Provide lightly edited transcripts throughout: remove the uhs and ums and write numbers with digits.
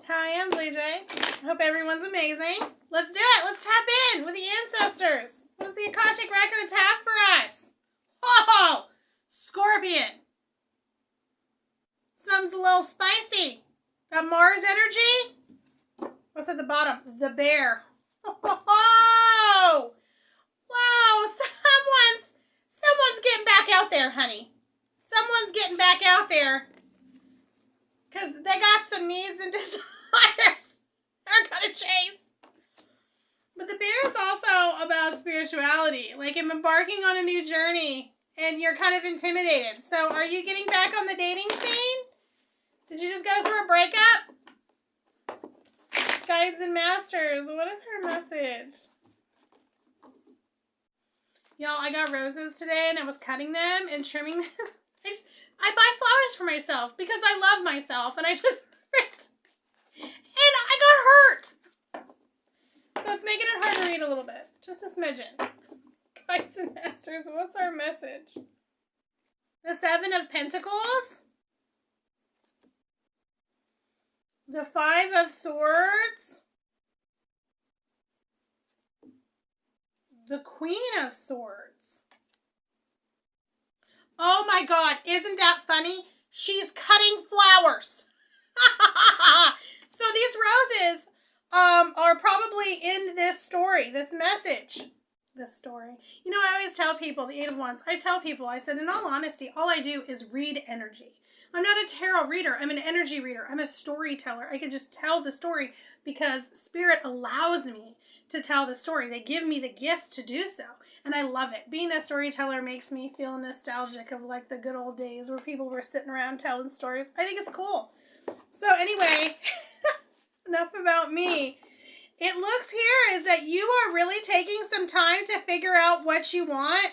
Hi, I'm Blue Jay. Hope everyone's amazing. Let's do it. Let's tap in with the ancestors. What does the Akashic Records have for us? Whoa! Scorpion. Something's a little spicy. Got Mars energy. What's at the bottom? The bear. Oh! Wow! Someone's getting back out there, honey. Someone's getting back out there. Because they got some needs and desires they're going to chase. But the bear is also about spirituality. Like, I'm embarking on a new journey, and you're kind of intimidated. So, are you getting back on the dating scene? Did you just go through a breakup? Guides and Masters, what is her message? Y'all, I got roses today, and I was cutting them and trimming them. I buy flowers for myself because I love myself, and I just ripped. And I got hurt. So it's making it hard to read a little bit. Just a smidgen. Guides and Masters, what's our message? The Seven of Pentacles. The Five of Swords. The Queen of Swords. Oh my God, isn't that funny? She's cutting flowers. So these roses are probably in this story, this message. This story. You know, I always tell people, the Eight of Wands, I said, in all honesty, all I do is read energy. I'm not a tarot reader. I'm an energy reader. I'm a storyteller. I can just tell the story because Spirit allows me to tell the story. They give me the gifts to do so. And I love it. Being a storyteller makes me feel nostalgic of like the good old days where people were sitting around telling stories. I think it's cool. So anyway, enough about me. It looks here is that you are really taking some time to figure out what you want.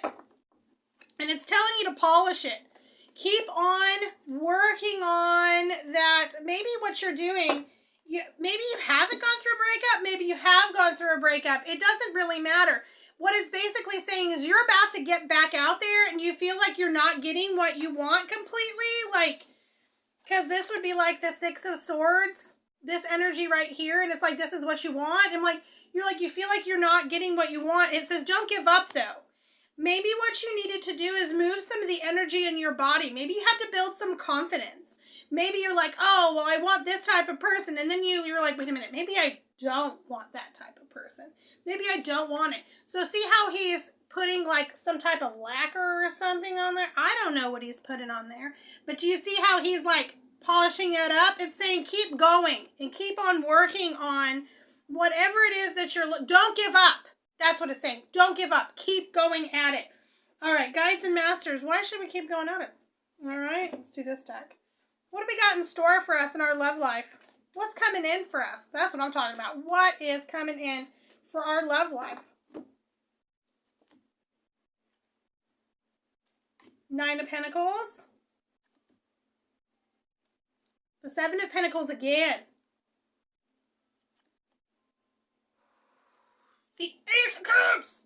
And it's telling you to polish it. Keep on working on that. Maybe what you're doing, maybe you haven't gone through a breakup. Maybe you have gone through a breakup. It doesn't really matter. What it's basically saying is you're about to get back out there and you feel like you're not getting what you want completely. Like, because this would be like the Six of Swords, this energy right here. And it's like, this is what you want. And like, you feel like you're not getting what you want. It says, don't give up though. Maybe what you needed to do is move some of the energy in your body. Maybe you had to build some confidence. Maybe you're like, oh, well, I want this type of person. And then you're like, wait a minute, maybe I don't want that type of person. Maybe I don't want it. So see how he's putting like some type of lacquer or something on there? I don't know what he's putting on there. But do you see how he's like polishing it up? It's saying keep going and keep on working on whatever it is that don't give up. That's what it's saying. Don't give up. Keep going at it. All right, Guides and Masters. Why should we keep going at it? All right, let's do this deck. What have we got in store for us in our love life? What's coming in for us? That's what I'm talking about. What is coming in for our love life? Nine of Pentacles. The Seven of Pentacles again. The Ace of Cups.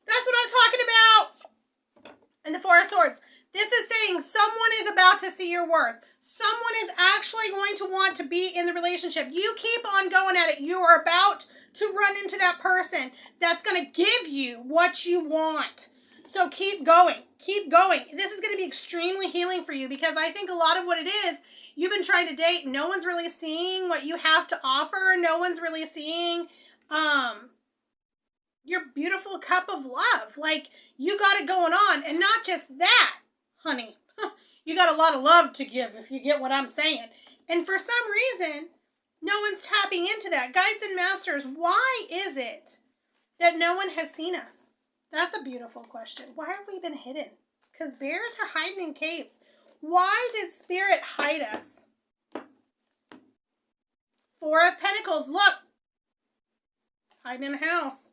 That's what I'm talking about. And the Four of Swords. This is saying someone is about to see your worth. Someone is actually going to want to be in the relationship. You keep on going at it. You are about to run into that person that's going to give you what you want. So keep going. Keep going. This is going to be extremely healing for you because I think a lot of what it is, you've been trying to date. No one's really seeing what you have to offer. No one's really seeing your beautiful cup of love. Like, you got it going on. And not just that, honey. You got a lot of love to give, if you get what I'm saying. And for some reason, no one's tapping into that. Guides and Masters, why is it that no one has seen us? That's a beautiful question. Why have we been hidden? Because bears are hiding in caves. Why did Spirit hide us? Four of Pentacles, look. Hiding in a house.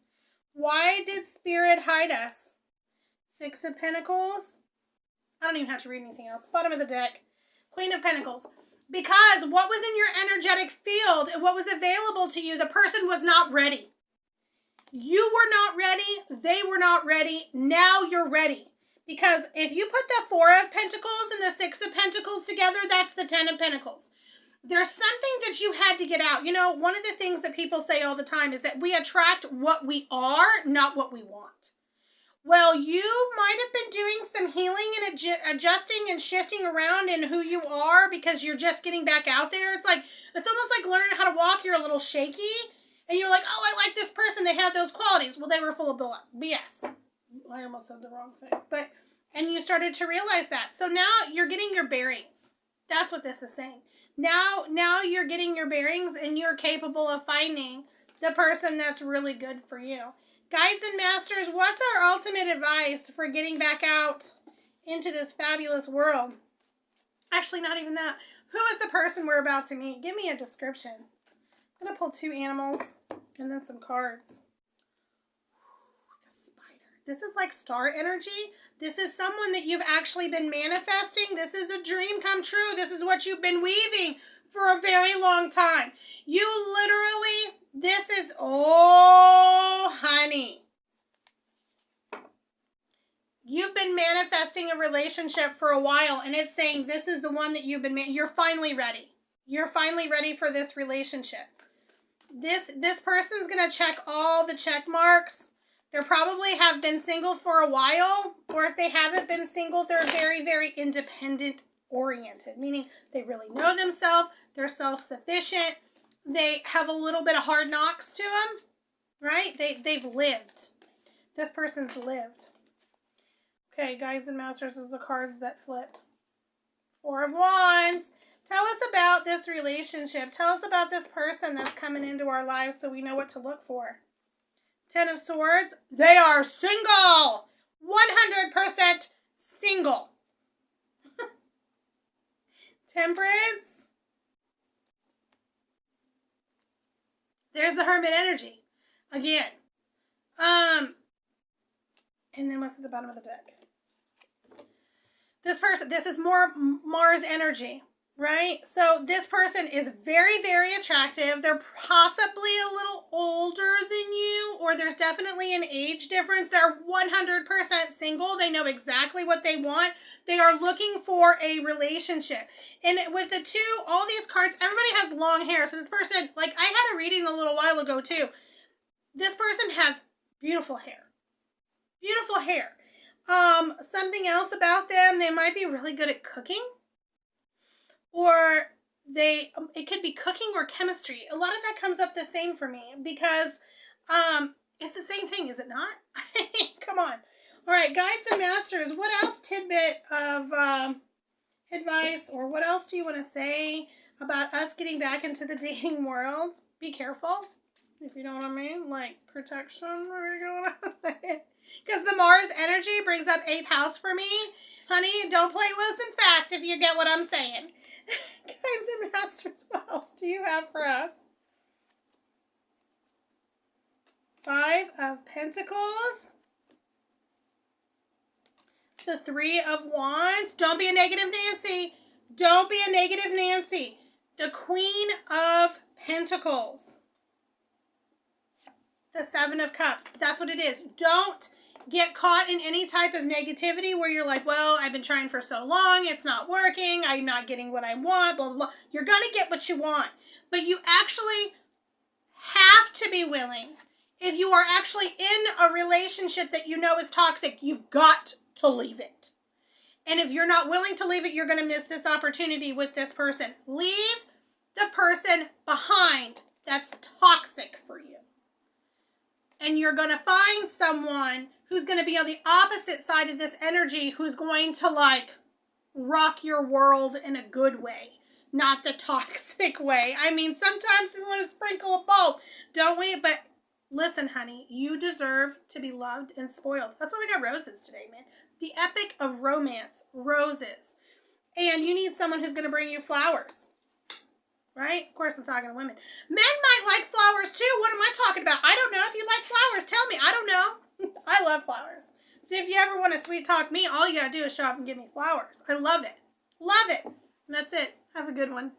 Why did Spirit hide us? Six of Pentacles. I don't even have to read anything else. Bottom of the deck. Queen of Pentacles. Because what was in your energetic field and what was available to you, the person was not ready. You were not ready. They were not ready. Now you're ready. Because if you put the Four of Pentacles and the Six of Pentacles together, that's the Ten of Pentacles. There's something that you had to get out. You know, one of the things that people say all the time is that we attract what we are, not what we want. Well, you might have been doing some healing and adjusting and shifting around in who you are because you're just getting back out there. It's almost like learning how to walk. You're a little shaky and you're like, oh, I like this person. They have those qualities. Well, they were full of BS. I almost said the wrong thing. And you started to realize that. So now you're getting your bearings. That's what this is saying. Now you're getting your bearings and you're capable of finding the person that's really good for you. Guides and masters, what's our ultimate advice for getting back out into this fabulous world? Actually, not even that. Who is the person we're about to meet? Give me a description. I'm going to pull 2 animals and then some cards. The spider. This is like star energy. This is someone that you've actually been manifesting. This is a dream come true. This is what you've been weaving for a very long time. You literally... This is, oh, honey. You've been manifesting a relationship for a while, and it's saying this is the one that you've been, you're finally ready. You're finally ready for this relationship. This person's going to check all the check marks. They probably have been single for a while, or if they haven't been single, they're very, very independent oriented, meaning they really know themselves, they're self-sufficient. They have a little bit of hard knocks to them, right? They've lived. This person's lived. Okay, Guides and Masters is the cards that flipped. 4 of Wands. Tell us about this relationship. Tell us about this person that's coming into our lives so we know what to look for. 10 of Swords. They are single. 100% single. Temperance. There's the Hermit energy. Again. And then what's at the bottom of the deck? This is more Mars energy, right? So this person is very, very attractive. They're possibly a little older than you, or there's definitely an age difference. They're 100% single. They know exactly what they want. They are looking for a relationship. And with the 2, all these cards, everybody has long hair. So this person, like I had a reading a little while ago too. This person has beautiful hair. Beautiful hair. Something else about them, they might be really good at cooking. Or it could be cooking or chemistry. A lot of that comes up the same for me because it's the same thing, is it not? Come on. All right, Guides and Masters, what else tidbit of advice or what else do you want to say about us getting back into the dating world? Be careful, if you know what I mean, like protection, or you know what I'm saying? Because the Mars energy brings up 8th house for me. Honey, don't play loose and fast if you get what I'm saying. Guides and Masters, what else do you have for us? 5 of Pentacles. The 3 of Wands. Don't be a negative Nancy. Don't be a negative Nancy. The Queen of Pentacles. The 7 of Cups. That's what it is. Don't get caught in any type of negativity where you're like, well, I've been trying for so long. It's not working. I'm not getting what I want. Blah, blah, blah. You're going to get what you want. But you actually have to be willing. If you are actually in a relationship that you know is toxic, you've got to leave it. And if you're not willing to leave it, you're going to miss this opportunity with this person. Leave the person behind that's toxic for you. And you're going to find someone who's going to be on the opposite side of this energy, who's going to like rock your world in a good way, not the toxic way. I mean, sometimes we want to sprinkle of both, don't we? But listen, honey, you deserve to be loved and spoiled. That's why we got roses today, man. The epic of romance, roses. And you need someone who's going to bring you flowers. Right? Of course, I'm talking to women. Men might like flowers too. What am I talking about? I don't know. If you like flowers, tell me. I don't know. I love flowers. So if you ever want to sweet talk me, all you got to do is show up and give me flowers. I love it. Love it. And that's it. Have a good one.